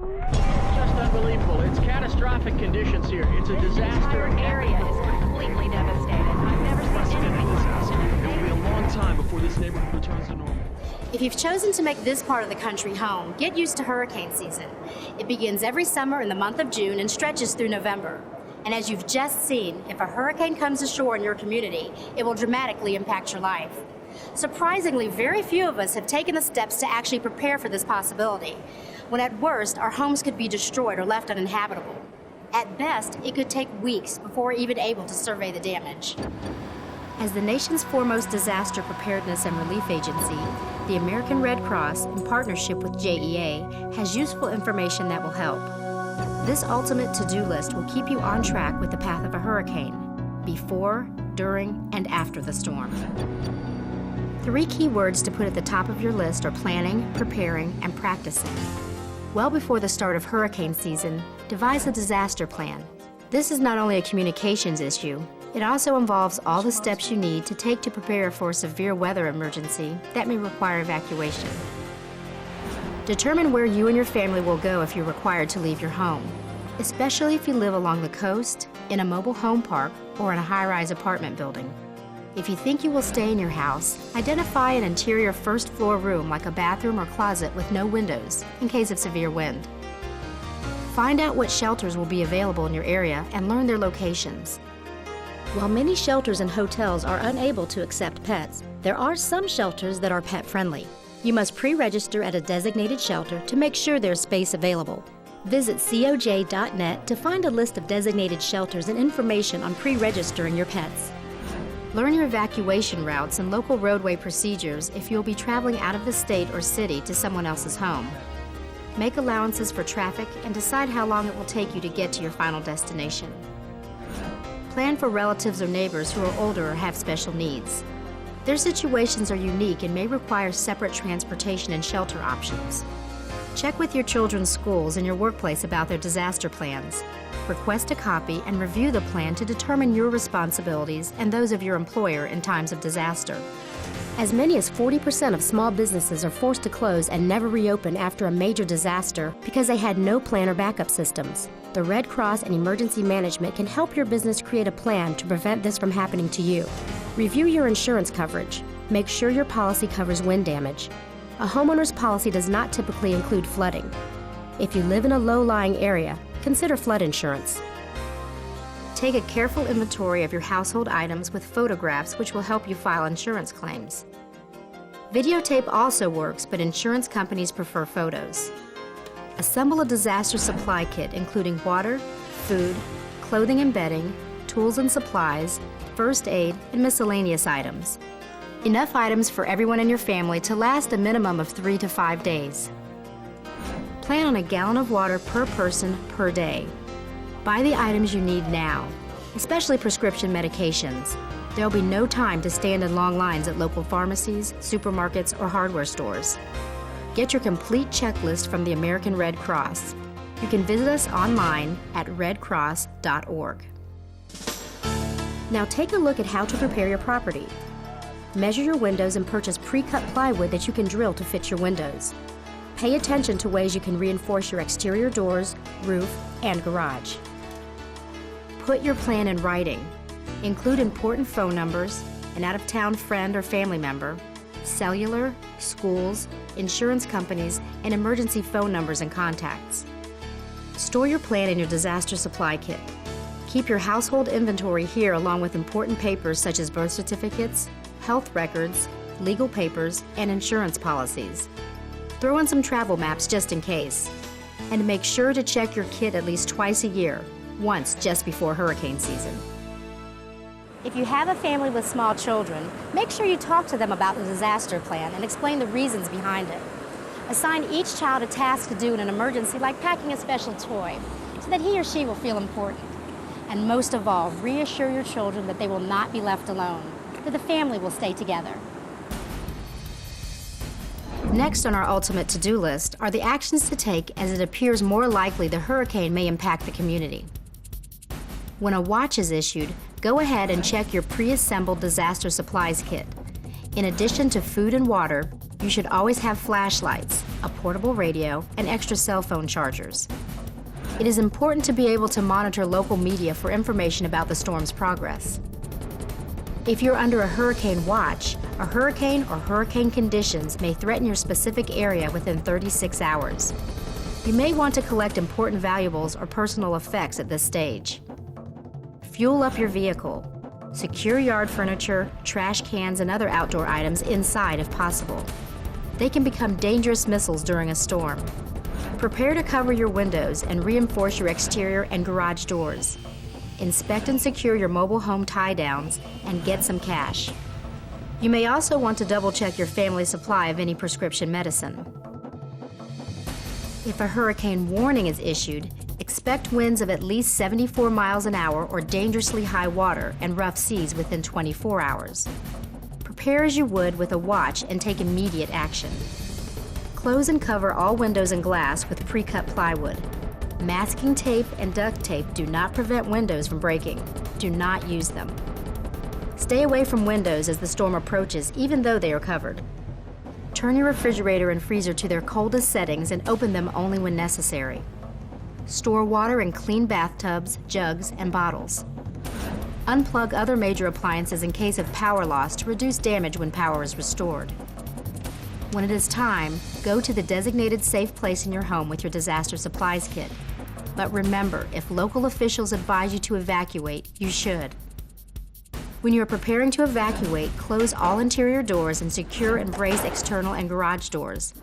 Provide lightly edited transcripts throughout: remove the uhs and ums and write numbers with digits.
Just unbelievable. It's catastrophic conditions here. It's a disaster. The entire area is completely devastated. I've never seen anything like this. It will be a long time before this neighborhood returns to normal. If you've chosen to make this part of the country home, get used to hurricane season. It begins every summer in the month of June and stretches through November. And as you've just seen, if a hurricane comes ashore in your community, it will dramatically impact your life. Surprisingly, very few of us have taken the steps to actually prepare for this possibility, when at worst, our homes could be destroyed or left uninhabitable. At best, it could take weeks before we're even able to survey the damage. As the nation's foremost disaster preparedness and relief agency, the American Red Cross, in partnership with JEA, has useful information that will help. This ultimate to-do list will keep you on track with the path of a hurricane, before, during, and after the storm. 3 key words to put at the top of your list are planning, preparing, and practicing. Well before the start of hurricane season, devise a disaster plan. This is not only a communications issue, it also involves all the steps you need to take to prepare for a severe weather emergency that may require evacuation. Determine where you and your family will go if you're required to leave your home, especially if you live along the coast, in a mobile home park, or in a high-rise apartment building. If you think you will stay in your house, identify an interior first-floor room like a bathroom or closet with no windows in case of severe wind. Find out what shelters will be available in your area and learn their locations. While many shelters and hotels are unable to accept pets, there are some shelters that are pet-friendly. You must pre-register at a designated shelter to make sure there's space available. Visit coj.net to find a list of designated shelters and information on pre-registering your pets. Learn your evacuation routes and local roadway procedures if you'll be traveling out of the state or city to someone else's home. Make allowances for traffic and decide how long it will take you to get to your final destination. Plan for relatives or neighbors who are older or have special needs. Their situations are unique and may require separate transportation and shelter options. Check with your children's schools and your workplace about their disaster plans. Request a copy and review the plan to determine your responsibilities and those of your employer in times of disaster. As many as 40% of small businesses are forced to close and never reopen after a major disaster because they had no plan or backup systems. The Red Cross and Emergency Management can help your business create a plan to prevent this from happening to you. Review your insurance coverage. Make sure your policy covers wind damage. A homeowner's policy does not typically include flooding. If you live in a low-lying area, consider flood insurance. Take a careful inventory of your household items with photographs, which will help you file insurance claims. Videotape also works, but insurance companies prefer photos. Assemble a disaster supply kit including water, food, clothing and bedding, tools and supplies, first aid, and miscellaneous items. Enough items for everyone in your family to last a minimum of 3 to 5 days. Plan on a gallon of water per person per day. Buy the items you need now, especially prescription medications. There will be no time to stand in long lines at local pharmacies, supermarkets, or hardware stores. Get your complete checklist from the American Red Cross. You can visit us online at redcross.org. Now take a look at how to prepare your property. Measure your windows and purchase pre-cut plywood that you can drill to fit your windows. Pay attention to ways you can reinforce your exterior doors, roof, and garage. Put your plan in writing. Include important phone numbers, an out-of-town friend or family member, cellular, schools, insurance companies, and emergency phone numbers and contacts. Store your plan in your disaster supply kit. Keep your household inventory here along with important papers such as birth certificates, health records, legal papers, and insurance policies. Throw in some travel maps just in case. And make sure to check your kit at least twice a year, once just before hurricane season. If you have a family with small children, make sure you talk to them about the disaster plan and explain the reasons behind it. Assign each child a task to do in an emergency, like packing a special toy, so that he or she will feel important. And most of all, reassure your children that they will not be left alone, that the family will stay together. Next on our ultimate to-do list are the actions to take as it appears more likely the hurricane may impact the community. When a watch is issued, go ahead and check your pre-assembled disaster supplies kit. In addition to food and water, You should always have flashlights, a portable radio, and extra cell phone chargers. It is important to be able to monitor local media for information about the storm's progress. If you're under a hurricane watch, a hurricane or hurricane conditions may threaten your specific area within 36 hours. You may want to collect important valuables or personal effects at this stage. Fuel up your vehicle. Secure yard furniture, trash cans, and other outdoor items inside if possible. They can become dangerous missiles during a storm. Prepare to cover your windows and reinforce your exterior and garage doors. Inspect and secure your mobile home tie-downs and get some cash. You may also want to double-check your family supply of any prescription medicine. If a hurricane warning is issued, expect winds of at least 74 miles an hour or dangerously high water and rough seas within 24 hours. Prepare as you would with a watch and take immediate action. Close and cover all windows and glass with pre-cut plywood. Masking tape and duct tape do not prevent windows from breaking. Do not use them. Stay away from windows as the storm approaches, even though they are covered. Turn your refrigerator and freezer to their coldest settings and open them only when necessary. Store water in clean bathtubs, jugs, and bottles. Unplug other major appliances in case of power loss to reduce damage when power is restored. When it is time, go to the designated safe place in your home with your disaster supplies kit. But remember, if local officials advise you to evacuate, you should. When you are preparing to evacuate, close all interior doors and secure and brace external and garage doors.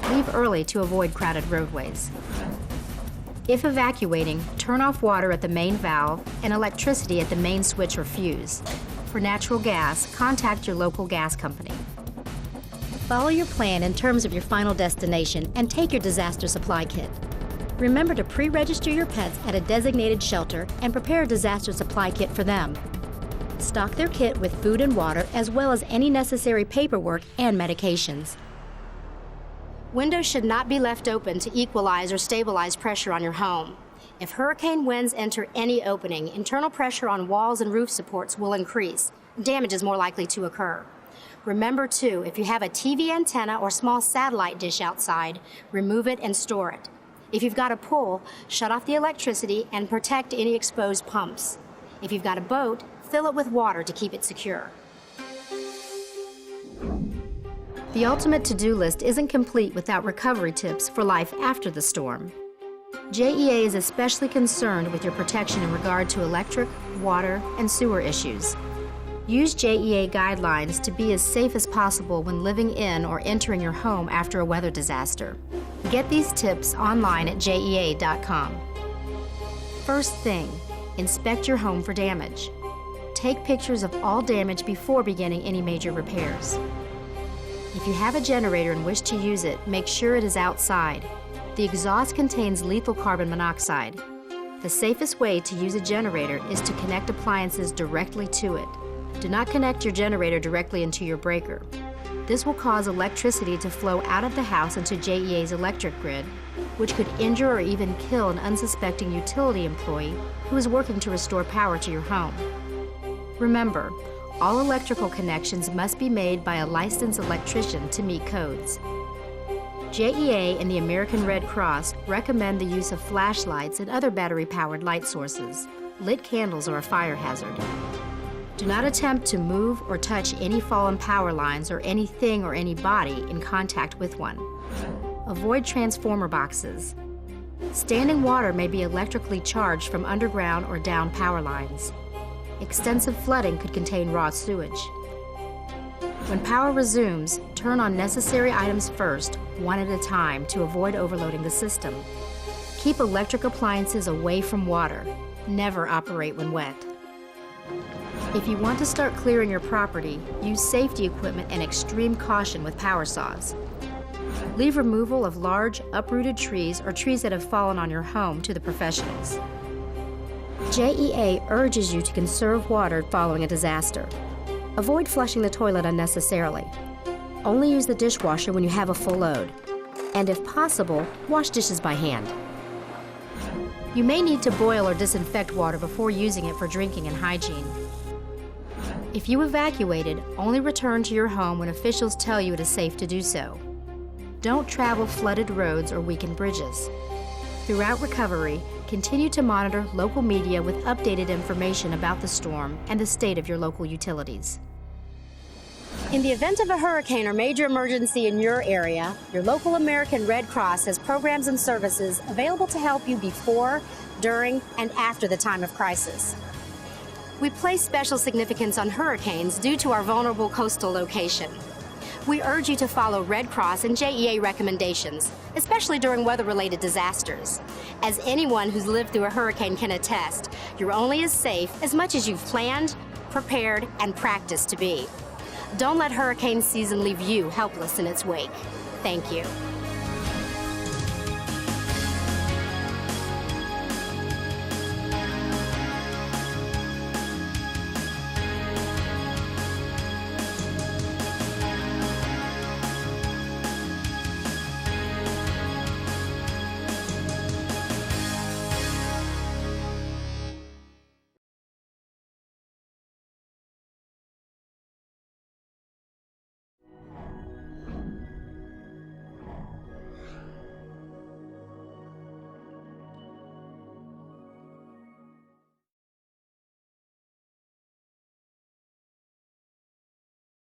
Leave early to avoid crowded roadways. If evacuating, turn off water at the main valve and electricity at the main switch or fuse. For natural gas, contact your local gas company. Follow your plan in terms of your final destination and take your disaster supply kit. Remember to pre-register your pets at a designated shelter and prepare a disaster supply kit for them. Stock their kit with food and water as well as any necessary paperwork and medications. Windows should not be left open to equalize or stabilize pressure on your home. If hurricane winds enter any opening, internal pressure on walls and roof supports will increase. Damage is more likely to occur. Remember too, if you have a TV antenna or small satellite dish outside, remove it and store it. If you've got a pool, shut off the electricity and protect any exposed pumps. If you've got a boat, fill it with water to keep it secure. The ultimate to-do list isn't complete without recovery tips for life after the storm. JEA is especially concerned with your protection in regard to electric, water, and sewer issues. Use JEA guidelines to be as safe as possible when living in or entering your home after a weather disaster. Get these tips online at JEA.com. First thing, inspect your home for damage. Take pictures of all damage before beginning any major repairs. If you have a generator and wish to use it, make sure it is outside. The exhaust contains lethal carbon monoxide. The safest way to use a generator is to connect appliances directly to it. Do not connect your generator directly into your breaker. This will cause electricity to flow out of the house into JEA's electric grid, which could injure or even kill an unsuspecting utility employee who is working to restore power to your home. Remember, all electrical connections must be made by a licensed electrician to meet codes. JEA and the American Red Cross recommend the use of flashlights and other battery-powered light sources. Lit candles are a fire hazard. Do not attempt to move or touch any fallen power lines or anything or anybody in contact with one. Avoid transformer boxes. Standing water may be electrically charged from underground or down power lines. Extensive flooding could contain raw sewage. When power resumes, turn on necessary items first, one at a time, to avoid overloading the system. Keep electric appliances away from water. Never operate when wet. If you want to start clearing your property, use safety equipment and extreme caution with power saws. Leave removal of large, uprooted trees or trees that have fallen on your home to the professionals. JEA urges you to conserve water following a disaster. Avoid flushing the toilet unnecessarily. Only use the dishwasher when you have a full load. And if possible, wash dishes by hand. You may need to boil or disinfect water before using it for drinking and hygiene. If you evacuated, only return to your home when officials tell you it is safe to do so. Don't travel flooded roads or weakened bridges. Throughout recovery, continue to monitor local media with updated information about the storm and the state of your local utilities. In the event of a hurricane or major emergency in your area, your local American Red Cross has programs and services available to help you before, during, and after the time of crisis. We place special significance on hurricanes due to our vulnerable coastal location. We urge you to follow Red Cross and JEA recommendations, especially during weather-related disasters. As anyone who's lived through a hurricane can attest, you're only as safe as much as you've planned, prepared, and practiced to be. Don't let hurricane season leave you helpless in its wake. Thank you.